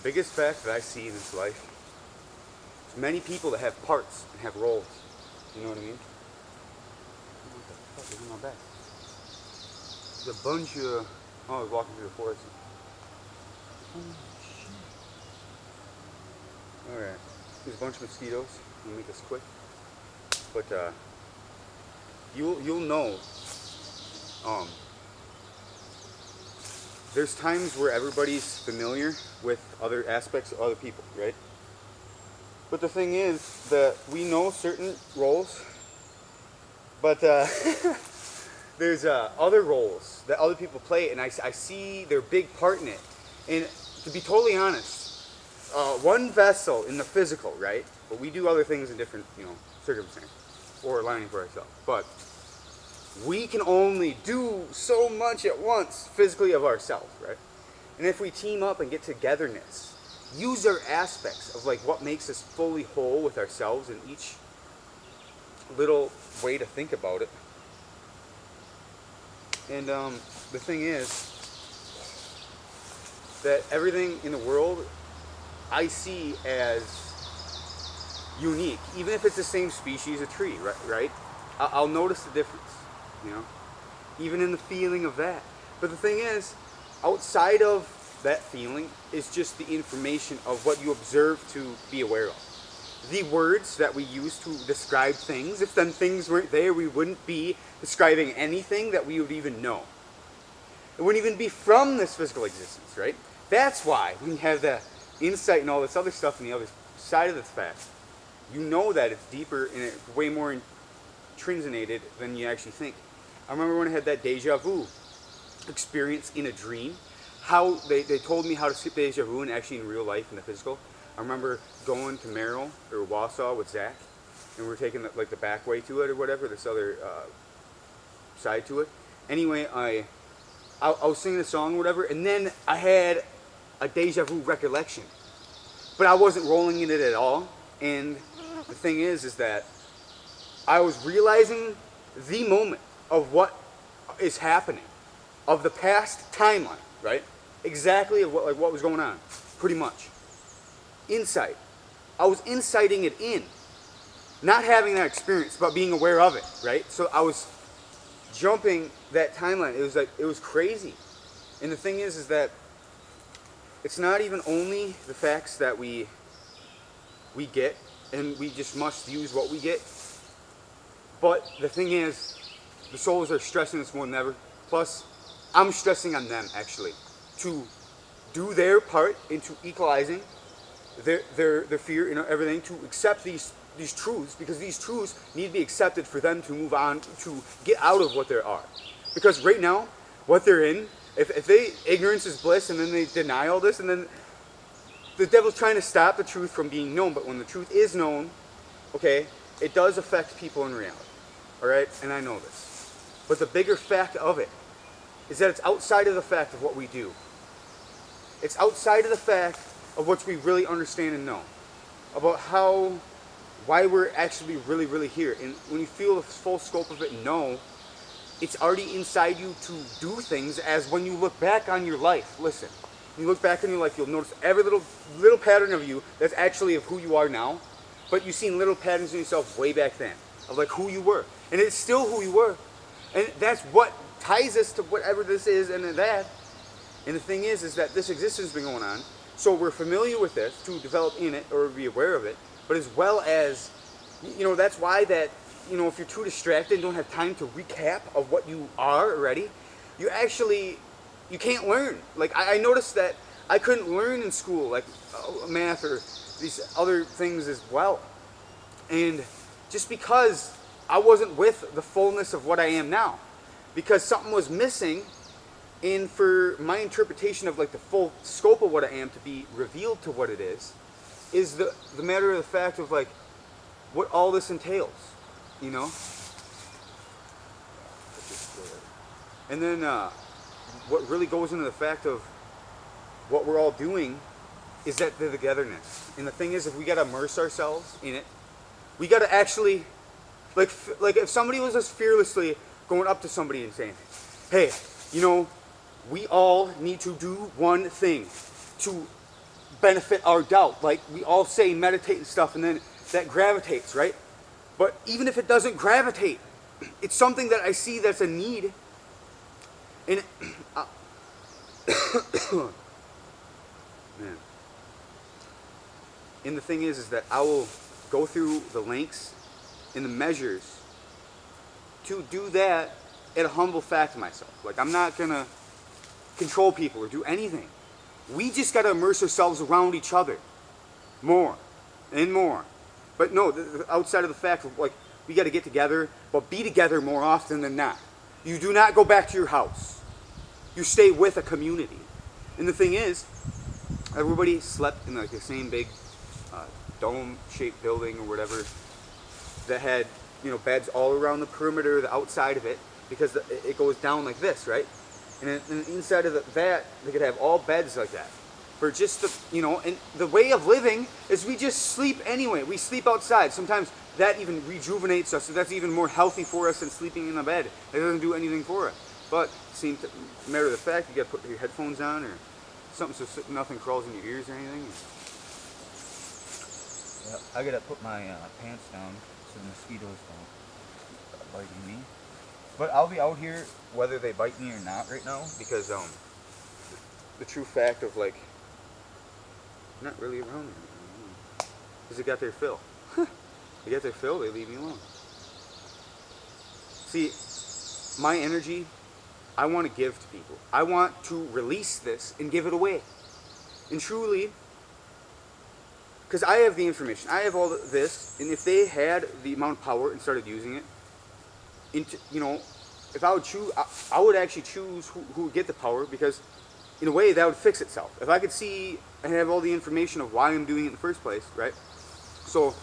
biggest fact that I see in this life is many people that have parts and have roles. You know what I mean? What the fuck is in my back? There's a bunch of... Oh, I was walking through the forest. Oh, shit. Alright. There's a bunch of mosquitoes. I'll make this quick. But, you'll know, there's times where everybody's familiar with other aspects of other people, right? But the thing is that we know certain roles, but there's other roles that other people play, and I see their big part in it. And to be totally honest, one vessel in the physical, right? But we do other things in different, circumstances or aligning for ourselves. But we can only do so much at once physically of ourselves, right? And if we team up and get togetherness, use our aspects of like what makes us fully whole with ourselves in each little way to think about it. And the thing is that everything in the world I see as unique, even if it's the same species of tree, right? I'll notice the difference, even in the feeling of that. But the thing is, outside of that feeling is just the information of what you observe to be aware of. The words that we use to describe things, if then things weren't there, we wouldn't be describing anything that we would even know. It wouldn't even be from this physical existence, right? That's why we have the insight and all this other stuff on the other side of this fact. You know that it's deeper and it's way more intrinsinated than you actually think. I remember when I had that deja vu experience in a dream, how they told me how to skip deja vu and actually in real life in the physical. I remember going to Merrill or Wausau with Zach, and we were taking the back way to it or whatever, this other side to it. Anyway, I was singing a song or whatever, and then I had a deja vu recollection, but I wasn't rolling in it at all. And the thing is that I was realizing the moment of what is happening, of the past timeline, right? Exactly of what was going on, pretty much. Insight. I was inciting it in, not having that experience, but being aware of it, right? So I was jumping that timeline. It was crazy. And the thing is that it's not even only the facts that we get, and we just must use what we get. But the thing is, the souls are stressing us more than ever. Plus, I'm stressing on them, actually, to do their part into equalizing their fear and everything, to accept these truths, because these truths need to be accepted for them to move on, to get out of what they are. Because right now, what they're in, if ignorance is bliss, and then they deny all this, and then the devil's trying to stop the truth from being known. But when the truth is known, okay, it does affect people in reality. All right, and I know this. But the bigger fact of it is that it's outside of the fact of what we do. It's outside of the fact of what we really understand and know about why we're actually really, really here. And when you feel the full scope of it and know, it's already inside you to do things. As when you look back on your life, listen, when you look back on your life, you'll notice every little pattern of you that's actually of who you are now, but you've seen little patterns in yourself way back then of like who you were. And it's still who you were. And that's what ties us to whatever this is and that. And the thing is that this existence has been going on. So we're familiar with this to develop in it or be aware of it. But as well as, that's why that, if you're too distracted and don't have time to recap of what you are already, you can't learn. Like, I noticed that I couldn't learn in school, like math or these other things as well. And just because I wasn't with the fullness of what I am now, because something was missing, and for my interpretation of like the full scope of what I am to be revealed to what it is the matter of the fact of like what all this entails, And then what really goes into the fact of what we're all doing is that the togetherness. And the thing is, if we got to immerse ourselves in it, we got to actually, like if somebody was just fearlessly going up to somebody and saying, hey, we all need to do one thing to benefit our doubt. Like we all say meditate and stuff, and then that gravitates, right? But even if it doesn't gravitate, it's something that I see that's a need. And man. And the thing is that I will go through the lengths and the measures to do that at a humble fact to myself. Like, I'm not gonna control people or do anything. We just gotta immerse ourselves around each other more and more. But no, outside of the fact of, like, we gotta get together, but be together more often than not. You do not go back to your house. You stay with a community. And the thing is, everybody slept in like the same big dome-shaped building or whatever that had, you know, beds all around the perimeter, the outside of it, because it goes down like this, right? And then inside of that, they could have all beds like that. For just the, you know, and the way of living is we just sleep anyway. We sleep outside. Sometimes that even rejuvenates us, so that's even more healthy for us than sleeping in a bed. It doesn't do anything for us. But seems to matter of the fact, you gotta put your headphones on or something so nothing crawls in your ears or anything. Yeah, I gotta put my pants down so the mosquitoes don't bite me. But I'll be out here whether they bite me or not right now, because the true fact of, like, not really around me, because they got their fill. They got their fill, they leave me alone. See, my energy, I want to give to people. I want to release this and give it away. And truly, because I have the information, I have all this, and if they had the amount of power and started using it, into, you know, if I would choose, I would actually choose who would get the power, because in a way that would fix itself. If I could see and have all the information of why I'm doing it in the first place, right? So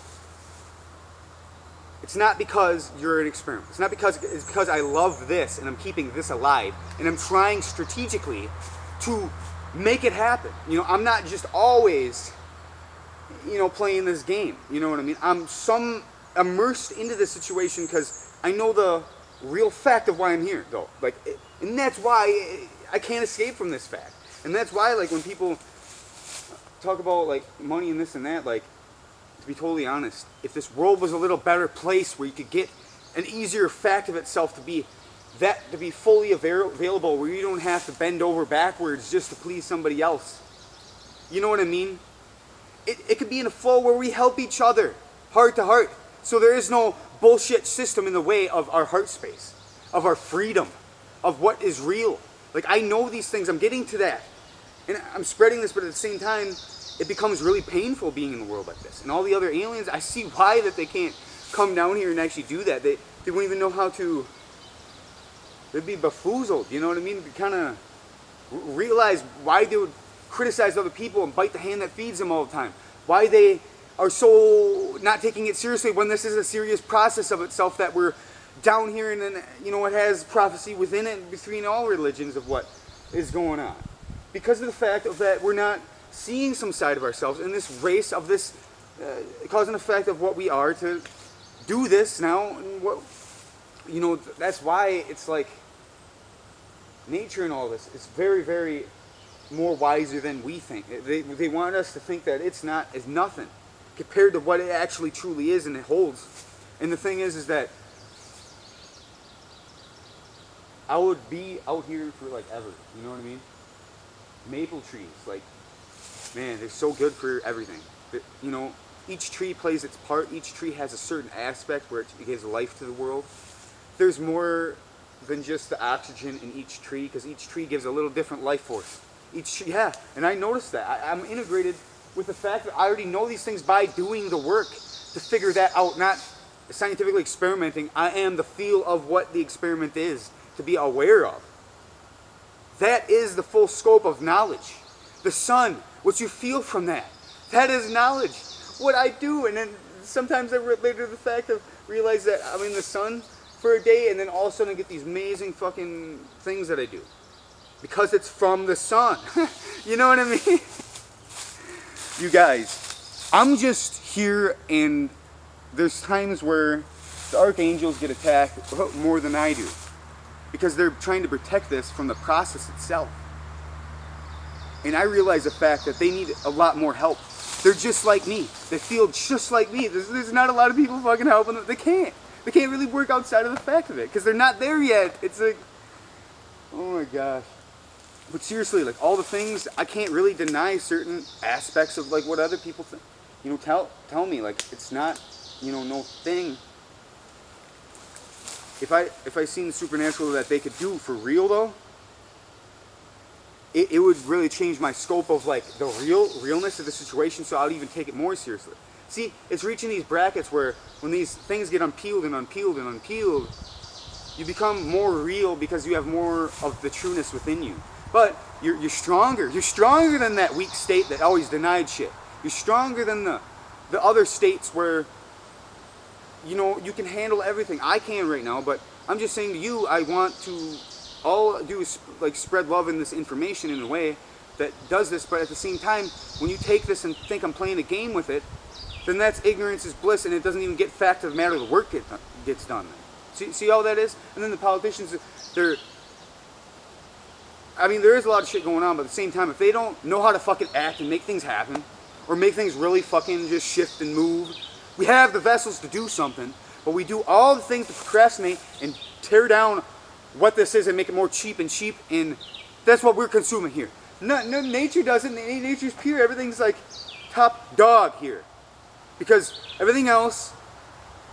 it's not because you're an experiment. It's not because, it's because I love this and I'm keeping this alive and I'm trying strategically to make it happen. You know, I'm not just always, you know, playing this game. You know what I mean? I'm immersed into this situation because I know the real fact of why I'm here, though. Like, and that's why I can't escape from this fact. And that's why, like, when people talk about, like, money and this and that, like, to be totally honest, if this world was a little better place where you could get an easier fact of itself to be fully available, where you don't have to bend over backwards just to please somebody else. You know what I mean? It could be in a flow where we help each other, heart to heart. So there is no bullshit system in the way of our heart space, of our freedom, of what is real. Like, I know these things, I'm getting to that. And I'm spreading this, but at the same time, it becomes really painful being in the world like this. And all the other aliens, I see why that they can't come down here and actually do that. They won't even know how to, they'd be befoozled, you know what I mean? Kind of realize why they would criticize other people and bite the hand that feeds them all the time. Why they are so not taking it seriously when this is a serious process of itself, that we're down here, and then, you know, it has prophecy within it between all religions of what is going on. Because of the fact of that we're not seeing some side of ourselves in this race of this cause and effect of what we are to do this now. And what, you know, that's why it's like nature and all this is very, very more wiser than we think. They want us to think that it's nothing compared to what it actually truly is and it holds. And the thing is that I would be out here for like ever, you know what I mean? Maple trees, like, man, they're so good for everything. You know, each tree plays its part. Each tree has a certain aspect where it gives life to the world. There's more than just the oxygen in each tree, because each tree gives a little different life force. Each tree, yeah, and I noticed that. I'm integrated with the fact that I already know these things by doing the work to figure that out, not scientifically experimenting. I am the feel of what the experiment is, to be aware of. That is the full scope of knowledge. The sun, what you feel from that, that is knowledge. What I do, and then sometimes I relate to the fact of realize that I'm in the sun for a day, and then all of a sudden I get these amazing fucking things that I do. Because it's from the sun. You know what I mean? You guys, I'm just here, and there's times where the archangels get attacked more than I do. Because they're trying to protect this from the process itself. And I realize the fact that they need a lot more help. They're just like me. They feel just like me. There's not a lot of people fucking helping them. They can't. They can't really work outside of the fact of it because they're not there yet. It's like, oh my gosh. But seriously, like all the things, I can't really deny certain aspects of like what other people think. You know, tell me, like it's not, you know, no thing. If I seen the supernatural that they could do for real though, it would really change my scope of like the realness of the situation, so I'd even take it more seriously. See, it's reaching these brackets where when these things get unpeeled and unpeeled and unpeeled, you become more real because you have more of the trueness within you. But you're stronger. You're stronger than that weak state that always denied shit. You're stronger than the other states where, you know, you can handle everything. I can right now, but I'm just saying to you, I want to all do is like spread love in this information in a way that does this, but at the same time, when you take this and think I'm playing a game with it, then that's ignorance is bliss, and it doesn't even get fact of the matter. The work gets done. See how that is? And then the politicians, I mean, there is a lot of shit going on, but at the same time, if they don't know how to fucking act and make things happen, or make things really fucking just shift and move, we have the vessels to do something, but we do all the things to procrastinate and tear down what this is and make it more cheap, and that's what we're consuming here. No, nature doesn't. Nature's pure. Everything's like top dog here, because everything else.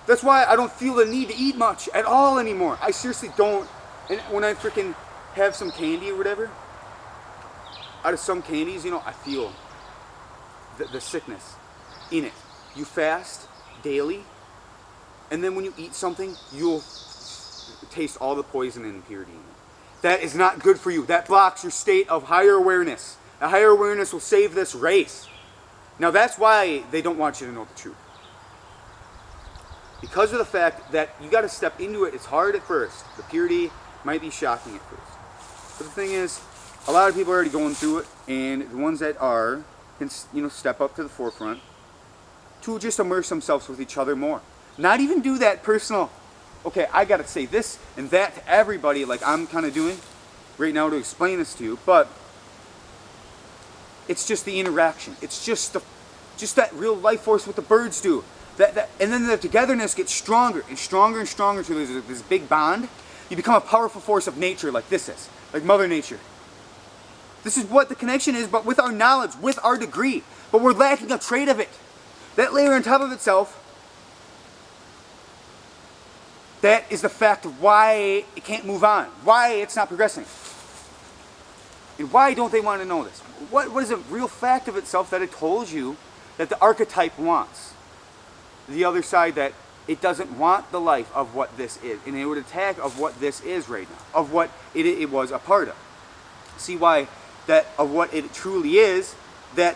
That's why I don't feel the need to eat much at all anymore. I seriously don't. And when I freaking have some candy or whatever, out of some candies, you know, I feel the sickness in it. You fast daily, and then when you eat something, you'll taste all the poison and impurity in it. That is not good for you. That blocks your state of higher awareness. A higher awareness will save this race. Now that's why they don't want you to know the truth. Because of the fact that you got to step into it. It's hard at first. The purity might be shocking at first. But the thing is, a lot of people are already going through it, and the ones that are can, you know, step up to the forefront to just immerse themselves with each other more. Not even do that personal, okay, I gotta say this and that to everybody like I'm kind of doing right now to explain this to you, but it's just the interaction. It's just that real life force what the birds do. And then the togetherness gets stronger and stronger and stronger to this big bond. You become a powerful force of nature like this is, like Mother Nature. This is what the connection is, but with our knowledge, with our degree. But we're lacking a trait of it. That layer on top of itself, that is the fact of why it can't move on, why it's not progressing. And why don't they want to know this? What is a real fact of itself that it told you that the archetype wants? The other side that it doesn't want the life of what this is, and it would attack of what this is right now, of what it was a part of. See why that of what it truly is, that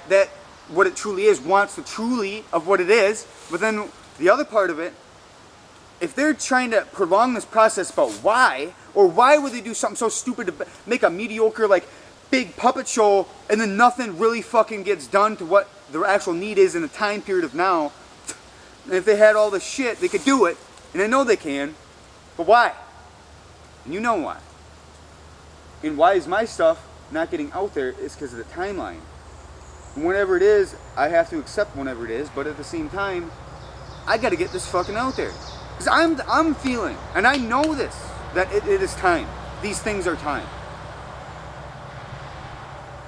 what it truly is wants the truly of what it is, but then the other part of it, if they're trying to prolong this process about why, or why would they do something so stupid to make a mediocre like big puppet show and then nothing really fucking gets done to what the actual need is in the time period of now. And if they had all the shit, they could do it, and I know they can, but why? And you know why. And why is my stuff not getting out there is because of the timeline. And whenever it is, I have to accept whenever it is, but at the same time, I gotta get this fucking out there. Because I'm feeling, and I know this, that it is time. These things are time.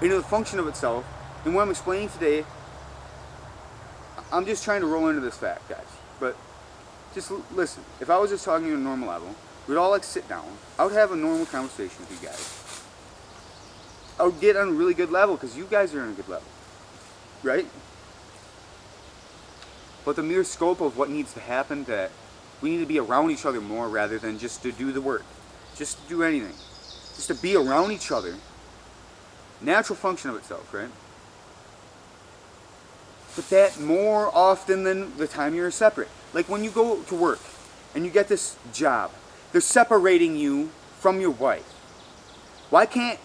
You know, the function of itself, and what I'm explaining today, I'm just trying to roll into this fact, guys. But just listen. If I was just talking to you on a normal level, we'd all like sit down. I would have a normal conversation with you guys. I would get on a really good level because you guys are on a good level, right? But the mere scope of what needs to happen, that we need to be around each other more rather than just to do the work, just to do anything, just to be around each other. Natural function of itself, right? But that more often than the time you're separate. Like when you go to work and you get this job, they're separating you from your wife. Why can't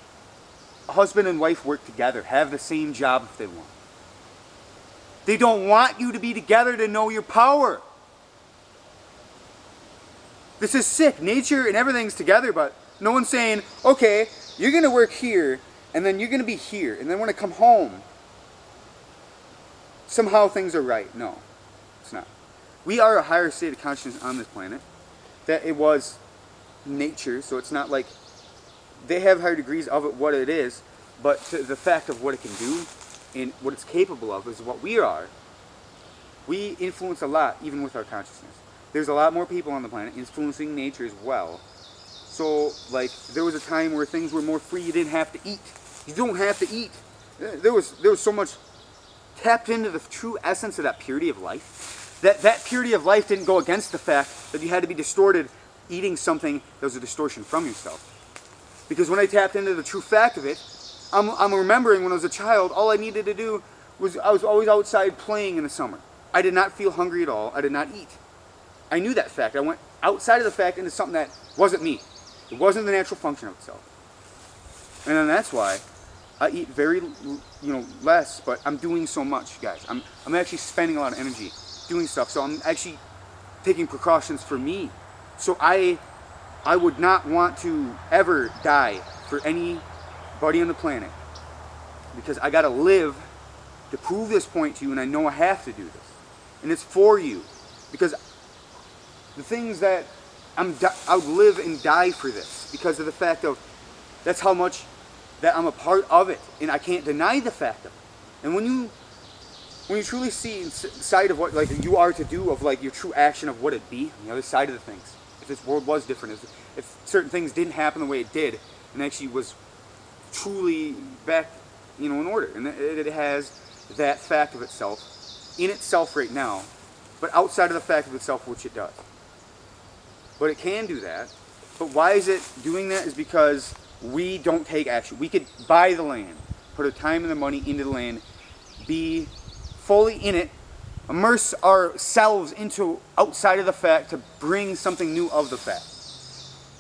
a husband and wife work together, have the same job if they want? They don't want you to be together to know your power. This is sick. Nature and everything's together, but no one's saying, okay, you're going to work here, And then you're going to be here. And then when I come home, somehow things are right. No, it's not. We are a higher state of consciousness on this planet. That it was nature, so it's not like they have higher degrees of it, what it is, but the fact of what it can do and what it's capable of is what we are. We influence a lot, even with our consciousness. There's a lot more people on the planet influencing nature as well. So, like, there was a time where things were more free. You didn't have to eat. You don't have to eat. There was so much tapped into the true essence of that purity of life. That purity of life didn't go against the fact that you had to be distorted eating something that was a distortion from yourself. Because when I tapped into the true fact of it, I'm remembering when I was a child, all I needed to do was, I was always outside playing in the summer. I did not feel hungry at all. I did not eat. I knew that fact. I went outside of the fact into something that wasn't me. It wasn't the natural function of itself. And then that's why I eat very, less, but I'm doing so much, guys. I'm actually spending a lot of energy doing stuff. So I'm actually taking precautions for me. So I would not want to ever die for anybody on the planet. Because I gotta live to prove this point to you, and I know I have to do this. And it's for you. Because the things that I would live and die for this. Because of the fact of, that's how much that I'm a part of it. And I can't deny the fact of it. And when you truly see inside of what you are to do, of your true action of what it be, on the other side of the things. If this world was different, if certain things didn't happen the way it did, and actually was truly back, in order. And it has that fact of itself, in itself right now, but outside of the fact of itself, which it does. But it can do that. But why is it doing that? Is because we don't take action. We could buy the land, put our time and the money into the land, be fully in it, immerse ourselves into outside of the fact to bring something new of the fact.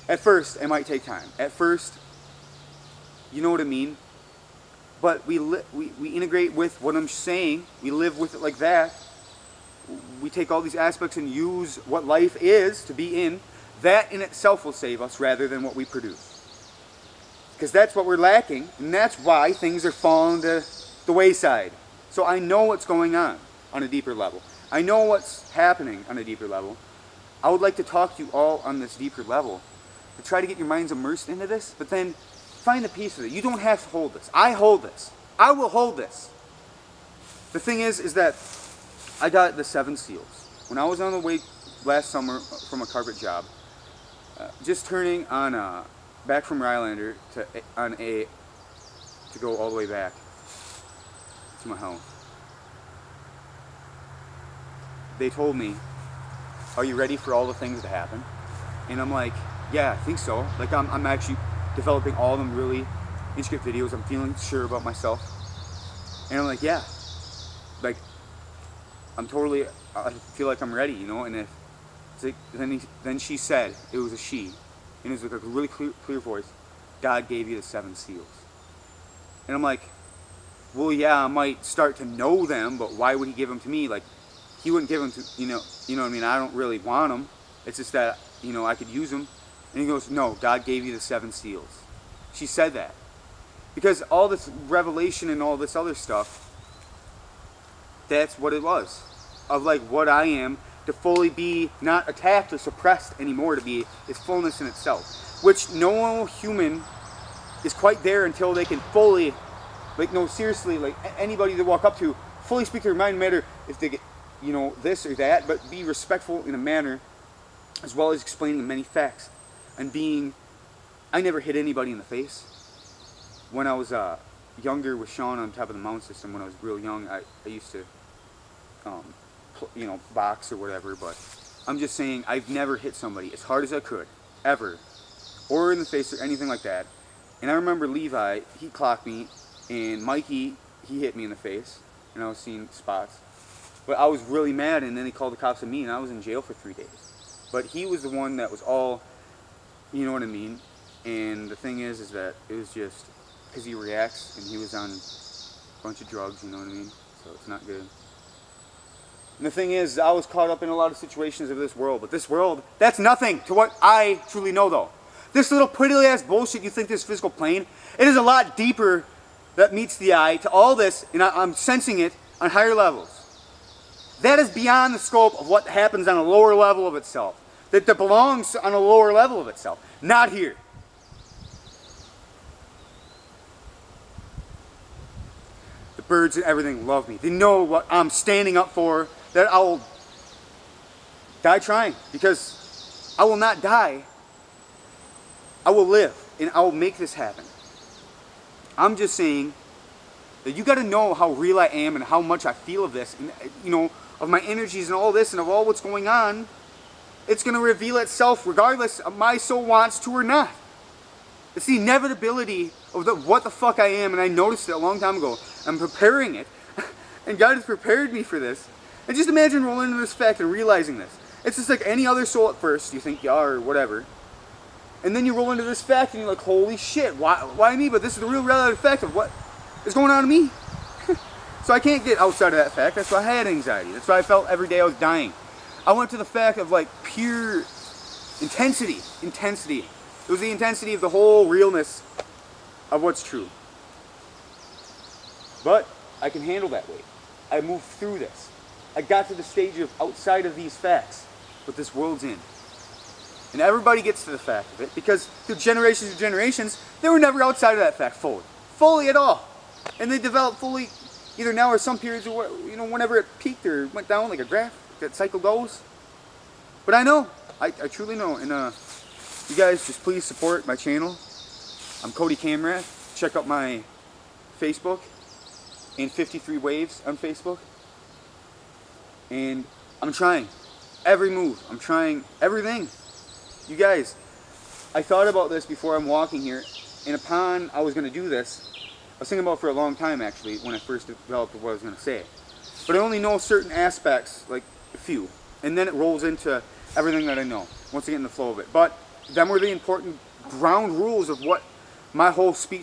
At first, it might take time. At first, you know what I mean? But we integrate with what I'm saying. We live with it like that. We take all these aspects and use what life is to be in. That in itself will save us rather than what we produce. Because that's what we're lacking, and that's why things are falling to the wayside. So I know what's going on a deeper level. I know what's happening on a deeper level. I would like to talk to you all on this deeper level, to try to get your minds immersed into this, but then find the peace with it. You don't have to hold this. I hold this. I will hold this. The thing is that I got the 7 seals. When I was on the way last summer from a carpet job, just turning on back from Rylander to go all the way back to my house. They told me, "Are you ready for all the things to happen?" And I'm like, "Yeah, I think so." I'm actually developing all of them really intricate videos. I'm feeling sure about myself. And I'm like, "Yeah." I feel like I'm ready, And if then she said, it was a she, and it was a really clear voice, "God gave you the 7 seals." And I'm like, well, yeah, I might start to know them, but why would he give them to me? He wouldn't give them to, you know what I mean? I don't really want them. It's just that, I could use them. And he goes, "No, God gave you the 7 seals." She said that. Because all this revelation and all this other stuff, that's what it was. Of what I am, to fully be not attacked or suppressed anymore, to be its fullness in itself. Which no human is quite there until they can fully, seriously, anybody they walk up to, fully speak their mind, no matter if they get, this or that, but be respectful in a manner, as well as explaining many facts. And I never hit anybody in the face. When I was younger with Sean on top of the mound system, when I was real young, I used to, box or whatever, but I'm just saying, I've never hit somebody as hard as I could, ever, or in the face or anything like that. And I remember Levi, he clocked me, and Mikey, he hit me in the face, and I was seeing spots. But I was really mad, and then he called the cops on me, and I was in jail for 3 days. But he was the one that was all, you know what I mean? And the thing is that it was just because he reacts, and he was on a bunch of drugs, you know what I mean? So it's not good. And the thing is, I was caught up in a lot of situations of this world, but this world, that's nothing to what I truly know, though. This little pretty ass bullshit you think this physical plane, it is a lot deeper that meets the eye to all this, and I'm sensing it on higher levels. That is beyond the scope of what happens on a lower level of itself. That belongs on a lower level of itself. Not here. The birds and everything love me. They know what I'm standing up for, that I will die trying. Because I will not die. I will live, and I will make this happen. I'm just saying that you got to know how real I am and how much I feel of this, and of my energies and all this and of all what's going on. It's going to reveal itself regardless of my soul wants to or not. It's the inevitability of what the fuck I am, and I noticed it a long time ago. I'm preparing it, and God has prepared me for this. And just imagine rolling into this fact and realizing this. It's just like any other soul at first, you think you are or whatever. And then you roll into this fact and you're like, holy shit, why me? But this is the real reality fact of what is going on to me. So I can't get outside of that fact. That's why I had anxiety. That's why I felt every day I was dying. I went to the fact of like pure intensity. It was the intensity of the whole realness of what's true. But I can handle that weight. I moved through this. I got to the stage of outside of these facts, what this world's in. And everybody gets to the fact of it because through generations and generations, they were never outside of that fact fully at all. And they developed fully either now or some periods of, whenever it peaked or went down like a graph, that cycle goes. But I know, I truly know. And you guys just please support my channel. I'm Cody Kamrath. Check out my Facebook and 53 Waves on Facebook. And I'm trying every move. I'm trying everything. You guys, I thought about this before I'm walking here, and upon I was going to do this, I was thinking about it for a long time actually when I first developed what I was going to say. But I only know certain aspects, like a few, and then it rolls into everything that I know once I get in the flow of it. But them were the important ground rules of what my whole speech